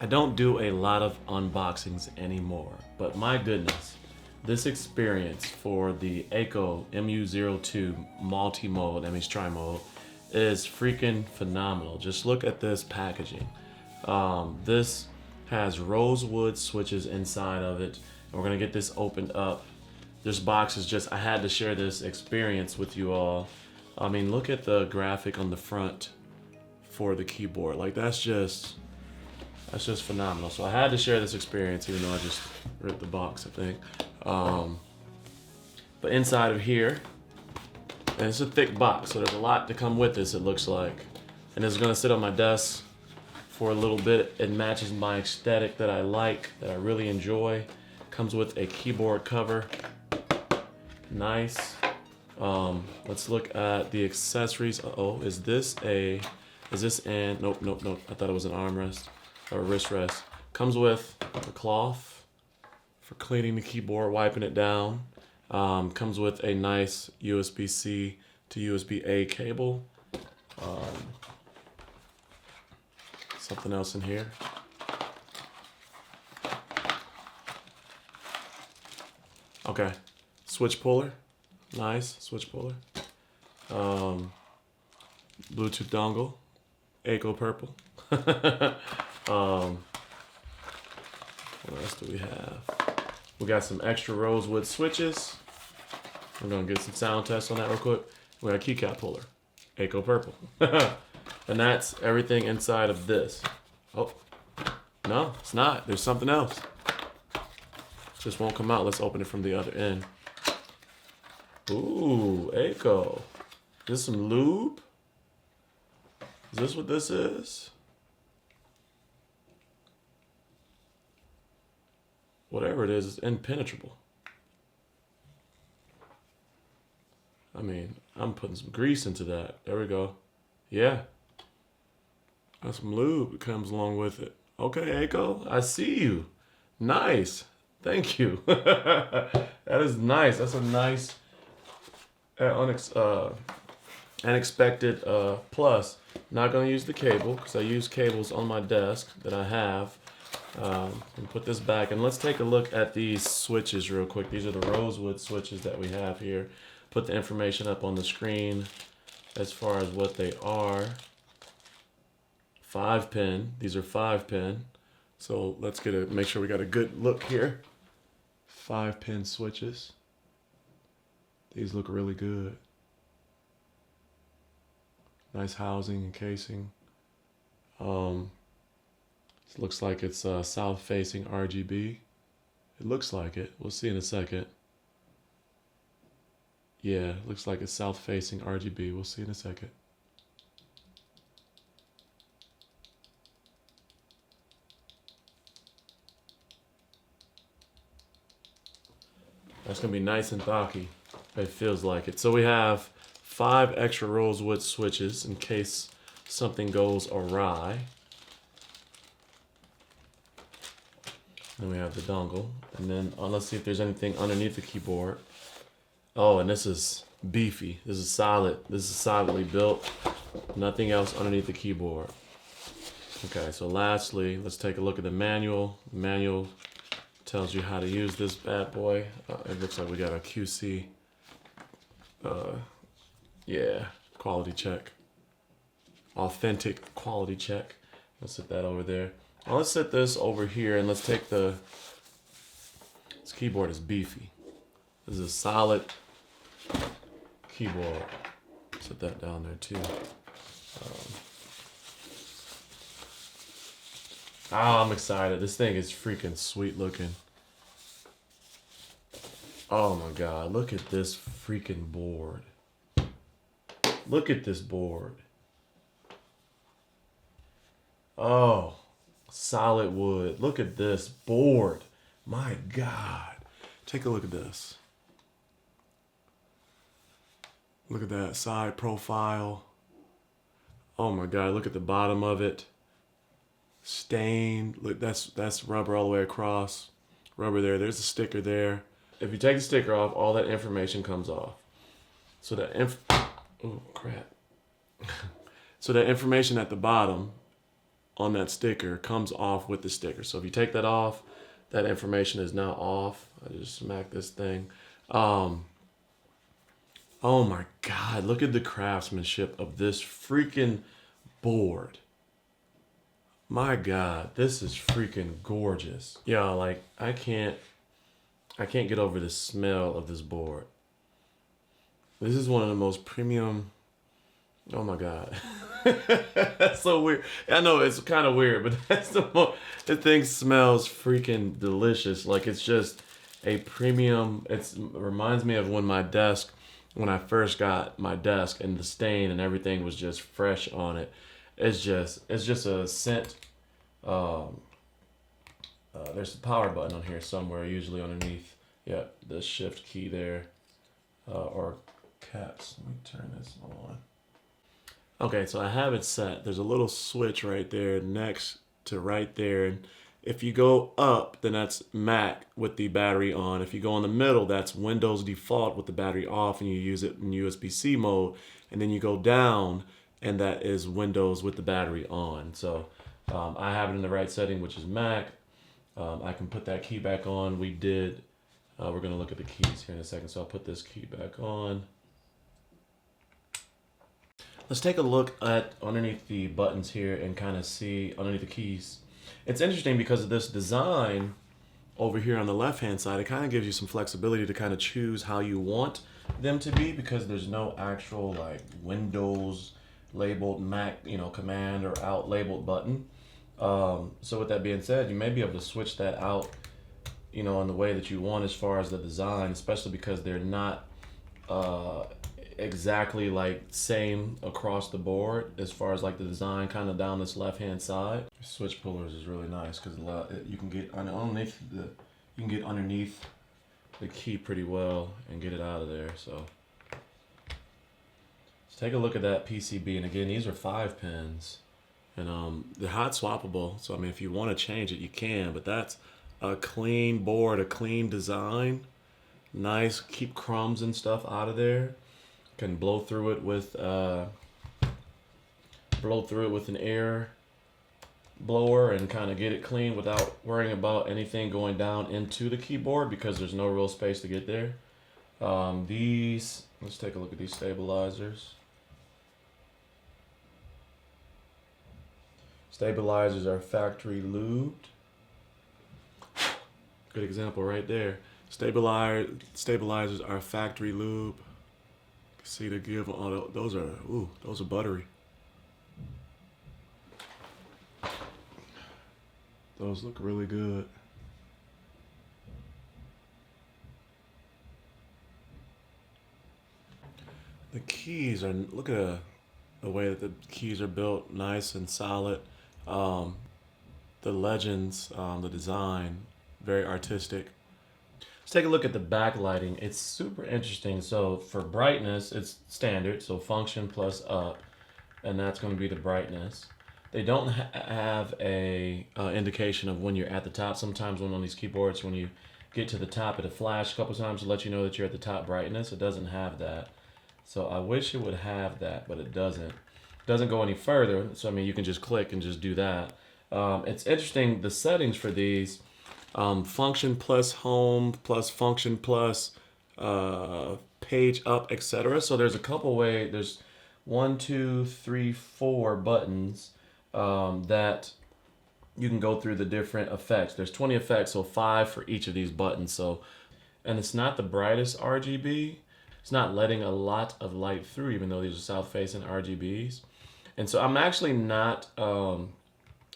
I don't do a lot of unboxings anymore, but my goodness, this experience for the Akko MU02 multi-mode, that means tri-mode, is freaking phenomenal. Just look at this packaging. This has Rosewood switches inside of it, and we're gonna get this opened up. This box is just, I had to share this experience with you all. I mean, look at the graphic on the front for the keyboard. Like that's just phenomenal. So I had to share this experience, even though I just ripped the box, I think. But inside of here, and it's a thick box, so there's a lot to come with this, it looks like. And it's gonna sit on my desk for a little bit. It matches my aesthetic that I like, that I really enjoy. Comes with a keyboard cover. Nice. Let's look at the accessories. Uh-oh, is this an, nope. I thought it was an armrest or a wrist rest. Comes with a cloth for cleaning the keyboard, wiping it down. Comes with a nice USB-C to USB-A cable. Something else in here. Okay, switch puller. Nice switch puller. Bluetooth dongle. Akko purple. What else do we have? We got some extra Rosewood switches. We're gonna get some sound tests on that real quick. We got a keycap puller. Akko purple. And that's everything inside of this. Oh, no, it's not. There's something else. Just won't come out. Let's open it from the other end. Ooh, Akko. Is this some lube? Is this what this is? Whatever it is, it's impenetrable. I mean, I'm putting some grease into that. There we go. Yeah. That's some lube that comes along with it. Okay, Akko, I see you. Nice. Thank you. That is nice. That's a nice unexpected plus. Not gonna use the cable because I use cables on my desk that I have. And put this back and let's take a look at these switches real quick. These are the Rosewood switches that we have here. Put the information up on the screen as far as what they are. 5-pin. These are 5-pin. So let's make sure we got a good look here. 5-pin switches. These look really good. Nice housing and casing. It looks like it's south-facing RGB. It looks like it. We'll see in a second. Yeah, it looks like it's south-facing RGB. We'll see in a second. That's gonna be nice and thocky. It feels like it. So we have 5 extra Rosewood switches in case something goes awry. Then we have the dongle, and then let's see if there's anything underneath the keyboard. Oh, and this is beefy. This is solid. This is solidly built. Nothing else underneath the keyboard. Okay, so lastly, let's take a look at the manual. The manual tells you how to use this bad boy. It looks like we got a QC. Yeah, quality check. Authentic quality check. Let's set that over there. Now let's set this over here and let's take this keyboard is beefy. This is a solid keyboard. Set that down there too. I'm excited. This thing is freaking sweet looking. Oh my God, look at this freaking board. Look at this board. Oh. Solid wood. Look at this board. My God. Take a look at this. Look at that side profile. Oh my God. Look at the bottom of it. Stained. Look, that's rubber all the way across. Rubber there. There's a sticker there. If you take the sticker off, all that information comes off. So that oh crap. So that information at the bottom on that sticker comes off with the sticker. So if you take that off, that information is now off. I just smacked this thing. Oh my God, look at the craftsmanship of this freaking board. My God, this is freaking gorgeous. Yeah, like I can't get over the smell of this board. This is one of the most premium. Oh my God. That's so weird. I know it's kind of weird, but that's the thing smells freaking delicious. Like it's just a premium. It reminds me of when I first got my desk and the stain and everything was just fresh on it. It's just a scent. There's a power button on here somewhere, usually underneath. Yeah, the shift key there, or caps. Let me turn this on. Okay, so I have it set. There's a little switch right there next to right there. And if you go up, then that's Mac with the battery on. If you go in the middle, that's Windows default with the battery off and you use it in USB-C mode. And then you go down and that is Windows with the battery on. So I have it in the right setting, which is Mac. I can put that key back on. We're gonna look at the keys here in a second. So I'll put this key back on. Let's take a look at underneath the buttons here and kind of see underneath the keys. It's interesting because of this design over here on the left-hand side, it kind of gives you some flexibility to kind of choose how you want them to be because there's no actual like Windows labeled Mac, command or out labeled button. So with that being said, you may be able to switch that out, in the way that you want as far as the design, especially because they're not exactly like same across the board as far as like the design kind of down this left hand side. Switch pullers is really nice because you can get underneath the key pretty well and get it out of there. So let's take a look at that PCB, and again, these are 5 pins and they're hot swappable, so I mean if you want to change it you can, but that's a clean board, a clean design, nice, keep crumbs and stuff out of there. Can blow through it with an air blower and kind of get it clean without worrying about anything going down into the keyboard because there's no real space to get there. Let's take a look at these stabilizers. Stabilizers are factory lubed. Good example right there. Stabilizers are factory lube. See the give on those are buttery. Those look really good. The keys are, look at the way that the keys are built, nice and solid. The legends, the design, very artistic. Let's take a look at the backlighting. It's super interesting. So for brightness, it's standard, so function plus up, and that's going to be the brightness. They don't have a indication of when you're at the top. Sometimes on these keyboards, when you get to the top, it'll flash a couple times to let you know that you're at the top brightness. It doesn't have that. So I wish it would have that, but it doesn't. It doesn't go any further. So I mean, you can just click and just do that. It's interesting, the settings for these, function plus home plus function plus page up, etc. So there's a couple ways. There's 1, 2, 3, 4 buttons that you can go through the different effects. There's 20 effects, so 5 for each of these buttons. So, and it's not the brightest RGB. It's not letting a lot of light through, even though these are south-facing RGBs. And so I'm actually not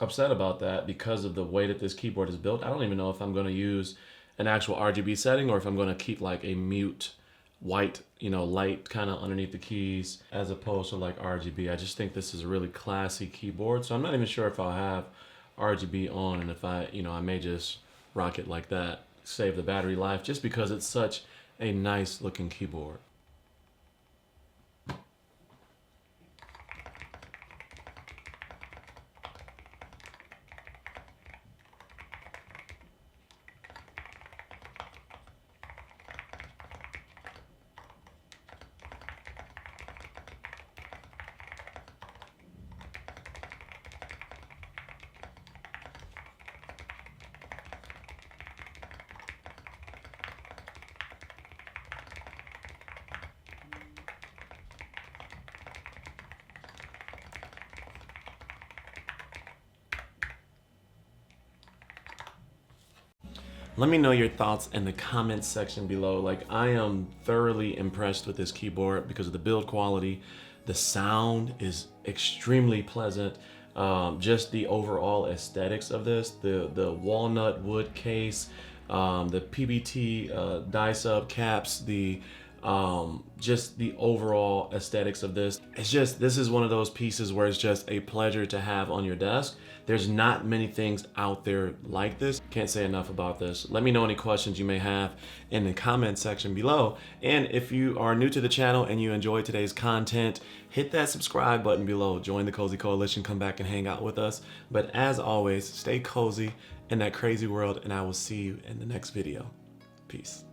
upset about that because of the way that this keyboard is built. I don't even know if I'm going to use an actual RGB setting or if I'm going to keep like a mute white, light kind of underneath the keys as opposed to like RGB. I just think this is a really classy keyboard. So I'm not even sure if I'll have RGB on, and if I may just rock it like that, save the battery life, just because it's such a nice looking keyboard. Let me know your thoughts in the comments section below. Like, I am thoroughly impressed with this keyboard because of the build quality. The sound is extremely pleasant. Just the overall aesthetics of this, the walnut wood case, the PBT die sub caps, the just the overall aesthetics of this. This is one of those pieces where it's just a pleasure to have on your desk. There's not many things out there like this. Can't say enough about this. Let me know any questions you may have in the comment section below. And if you are new to the channel and you enjoyed today's content, hit that subscribe button below. Join the Cozy Coalition, come back and hang out with us. But as always, stay cozy in that crazy world, and I will see you in the next video. Peace.